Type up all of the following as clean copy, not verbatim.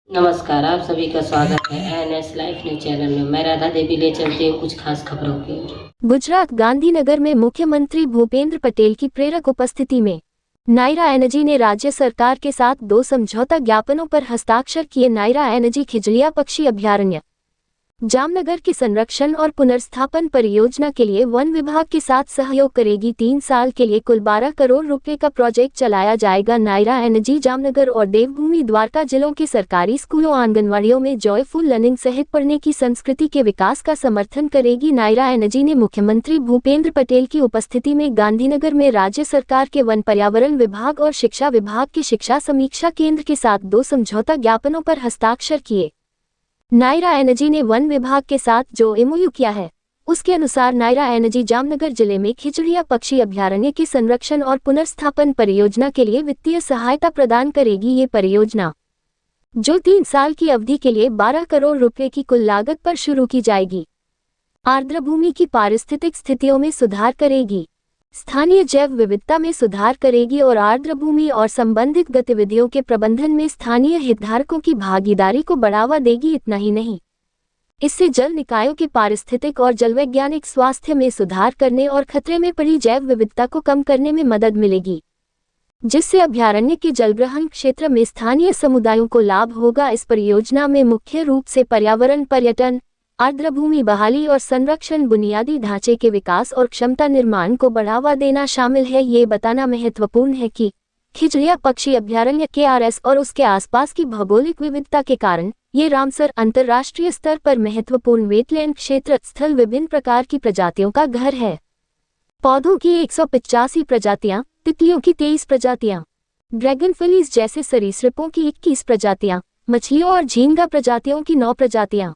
नमस्कार, आप सभी का स्वागत है एनएस लाइफ न्यूज चैनल में। मैं राधा देवी ले चलती हूँ कुछ खास खबरों की। गुजरात गांधीनगर में मुख्यमंत्री भूपेंद्र पटेल की प्रेरक उपस्थिति में नायरा एनर्जी ने राज्य सरकार के साथ 2 समझौता ज्ञापनों पर हस्ताक्षर किए। नायरा एनर्जी खिजड़िया पक्षी अभयारण्य जामनगर की संरक्षण और पुनर्स्थापन परियोजना के लिए वन विभाग के साथ सहयोग करेगी। 3 साल के लिए कुल 12 करोड़ रुपए का प्रोजेक्ट चलाया जाएगा। नायरा एनर्जी जामनगर और देवभूमि द्वारका जिलों के सरकारी स्कूलों आंगनवाड़ियों में जॉयफुल लर्निंग सहित पढ़ने की संस्कृति के विकास का समर्थन करेगी। नायरा एनर्जी ने मुख्यमंत्री भूपेंद्र पटेल की उपस्थिति में गांधीनगर में राज्य सरकार के वन पर्यावरण विभाग और शिक्षा विभाग के शिक्षा समीक्षा केंद्र के साथ 2 समझौता ज्ञापनों पर हस्ताक्षर किए। नायरा एनर्जी ने वन विभाग के साथ जो एमओयू किया है, उसके अनुसार नायरा एनर्जी जामनगर जिले में खिजड़िया पक्षी अभयारण्य के संरक्षण और पुनर्स्थापन परियोजना के लिए वित्तीय सहायता प्रदान करेगी। ये परियोजना, जो 3 साल की अवधि के लिए 12 करोड़ रुपए की कुल लागत पर शुरू की जाएगी, आर्द्र भूमि की पारिस्थितिक स्थितियों में सुधार करेगी, स्थानीय जैव विविधता में सुधार करेगी और आर्द्र भूमि और संबंधित गतिविधियों के प्रबंधन में स्थानीय हितधारकों की भागीदारी को बढ़ावा देगी। इतना ही नहीं, इससे जल निकायों के पारिस्थितिक और जलवैज्ञानिक स्वास्थ्य में सुधार करने और खतरे में पड़ी जैव विविधता को कम करने में मदद मिलेगी, जिससे अभयारण्य के जलग्रहण क्षेत्र में स्थानीय समुदायों को लाभ होगा। इस परियोजना में मुख्य रूप से पर्यावरण, पर्यटन, आर्द्र भूमि बहाली और संरक्षण, बुनियादी ढांचे के विकास और क्षमता निर्माण को बढ़ावा देना शामिल है। ये बताना महत्वपूर्ण है कि खिजड़िया पक्षी अभयारण्य KRS और उसके आसपास की भौगोलिक विविधता के कारण ये रामसर अंतर्राष्ट्रीय स्तर पर महत्वपूर्ण वेटलैंड क्षेत्र स्थल विभिन्न प्रकार की प्रजातियों का घर है। पौधों की 185 प्रजातियां, तितलियों की 23 प्रजातियां, ड्रैगनफ्लीज जैसे सरीसृपों की 21 प्रजातियां, मछलियों और झींगा प्रजातियों की 9 प्रजातियां,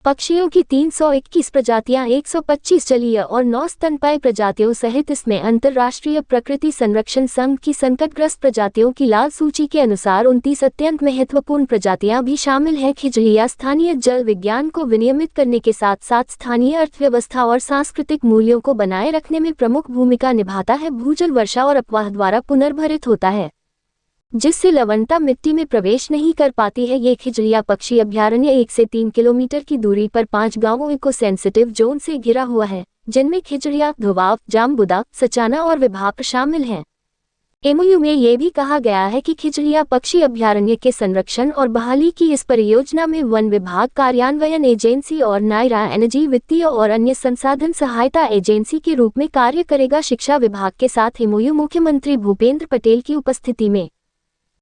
पक्षियों की 321 प्रजातियां, 125 जलीय और 9 स्तनपायी प्रजातियों सहित इसमें अंतर्राष्ट्रीय प्रकृति संरक्षण संघ की संकटग्रस्त प्रजातियों की लाल सूची के अनुसार 29 अत्यंत महत्वपूर्ण प्रजातियां भी शामिल हैं। खिजड़िया स्थानीय जल विज्ञान को विनियमित करने के साथ साथ स्थानीय अर्थव्यवस्था और सांस्कृतिक मूल्यों को बनाए रखने में प्रमुख भूमिका निभाता है। भूजल वर्षा और अपवाह द्वारा पुनर्भरित होता है, जिससे लवणता मिट्टी में प्रवेश नहीं कर पाती है। ये खिजड़िया पक्षी अभयारण्य 1 से 3 किलोमीटर की दूरी पर 5 गांवों इको सेंसिटिव जोन से घिरा हुआ है, जिनमें खिजड़िया, धोवाव, जामबुदा, सचाना और विभाप शामिल हैं। एमओयू में ये भी कहा गया है कि खिजड़िया पक्षी अभयारण्य के संरक्षण और बहाली की इस परियोजना में वन विभाग, कार्यान्वयन एजेंसी और नायरा एनर्जी वित्तीय और अन्य संसाधन सहायता एजेंसी के रूप में कार्य करेगा। शिक्षा विभाग के साथ एमओयू मुख्यमंत्री भूपेंद्र पटेल की उपस्थिति में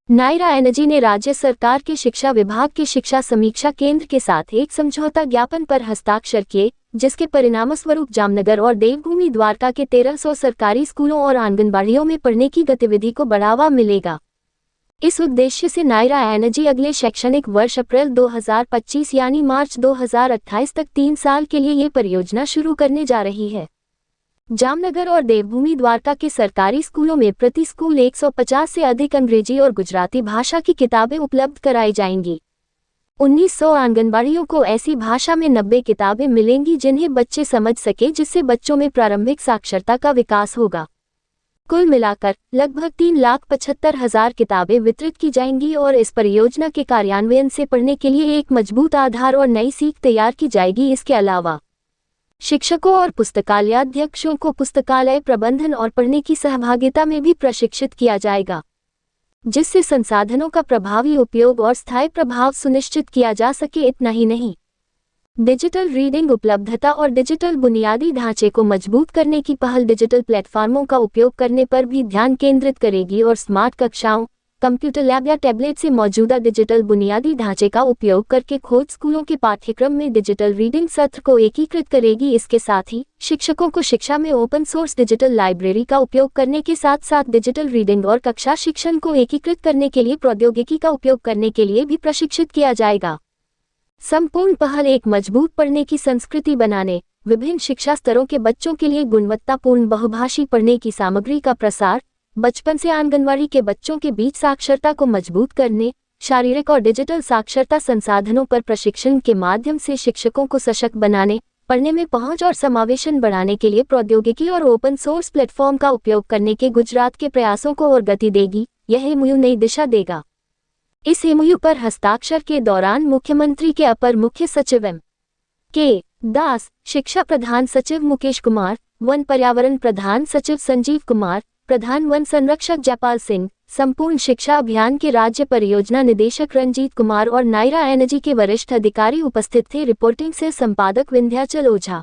नायरा एनर्जी ने राज्य सरकार के शिक्षा विभाग के शिक्षा समीक्षा केंद्र के साथ एक समझौता ज्ञापन पर हस्ताक्षर किए, जिसके परिणामस्वरूप जामनगर और देवभूमि द्वारका के 1300 सरकारी स्कूलों और आंगनबाड़ियों में पढ़ने की गतिविधि को बढ़ावा मिलेगा। इस उद्देश्य से नायरा एनर्जी अगले शैक्षणिक वर्ष अप्रैल 2025 यानी मार्च 2028 तक 3 साल के लिए ये परियोजना शुरू करने जा रही है। जामनगर और देवभूमि द्वारका के सरकारी स्कूलों में प्रति स्कूल 150 से अधिक अंग्रेजी और गुजराती भाषा की किताबें उपलब्ध कराई जाएंगी। 1900 आंगनबाड़ियों को ऐसी भाषा में 90 किताबें मिलेंगी जिन्हें बच्चे समझ सके, जिससे बच्चों में प्रारंभिक साक्षरता का विकास होगा। कुल मिलाकर लगभग 3,75,000 किताबें वितरित की जाएंगी और इस परियोजना के कार्यान्वयन से पढ़ने के लिए एक मजबूत आधार और नई सीख तैयार की जाएगी। इसके अलावा शिक्षकों और पुस्तकालयाध्यक्षों को पुस्तकालय प्रबंधन और पढ़ने की सहभागिता में भी प्रशिक्षित किया जाएगा, जिससे संसाधनों का प्रभावी उपयोग और स्थायी प्रभाव सुनिश्चित किया जा सके। इतना ही नहीं, डिजिटल रीडिंग उपलब्धता और डिजिटल बुनियादी ढांचे को मजबूत करने की पहल डिजिटल प्लेटफॉर्मों का उपयोग करने पर भी ध्यान केंद्रित करेगी और स्मार्ट कक्षाओं, कंप्यूटर लैब या टैबलेट से मौजूदा डिजिटल बुनियादी ढांचे का उपयोग करके खोज स्कूलों के पाठ्यक्रम में डिजिटल रीडिंग सत्र को एकीकृत करेगी। इसके साथ ही शिक्षकों को शिक्षा में ओपन सोर्स डिजिटल लाइब्रेरी का उपयोग करने के साथ साथ डिजिटल रीडिंग और कक्षा शिक्षण को एकीकृत करने के लिए प्रौद्योगिकी का उपयोग करने के लिए भी प्रशिक्षित किया जाएगा। संपूर्ण पहल एक मजबूत पढ़ने की संस्कृति बनाने, विभिन्न शिक्षा स्तरों के बच्चों के लिए गुणवत्तापूर्ण बहुभाषी पढ़ने की सामग्री का प्रसार, बचपन से आंगनवाड़ी के बच्चों के बीच साक्षरता को मजबूत करने, शारीरिक और डिजिटल साक्षरता संसाधनों पर प्रशिक्षण के माध्यम से शिक्षकों को सशक्त बनाने, पढ़ने में पहुंच और समावेशन बढ़ाने के लिए प्रौद्योगिकी और ओपन सोर्स प्लेटफॉर्म का उपयोग करने के गुजरात के प्रयासों को और गति देगी। यह एमओयू नई दिशा देगा। इस एमओयू पर हस्ताक्षर के दौरान मुख्यमंत्री के अपर मुख्य सचिव के दास, शिक्षा प्रधान सचिव मुकेश कुमार, वन पर्यावरण प्रधान सचिव संजीव कुमार, प्रधान वन संरक्षक जयपाल सिंह, संपूर्ण शिक्षा अभियान के राज्य परियोजना निदेशक रंजीत कुमार और नायरा एनर्जी के वरिष्ठ अधिकारी उपस्थित थे। रिपोर्टिंग से संपादक विंध्याचल ओझा।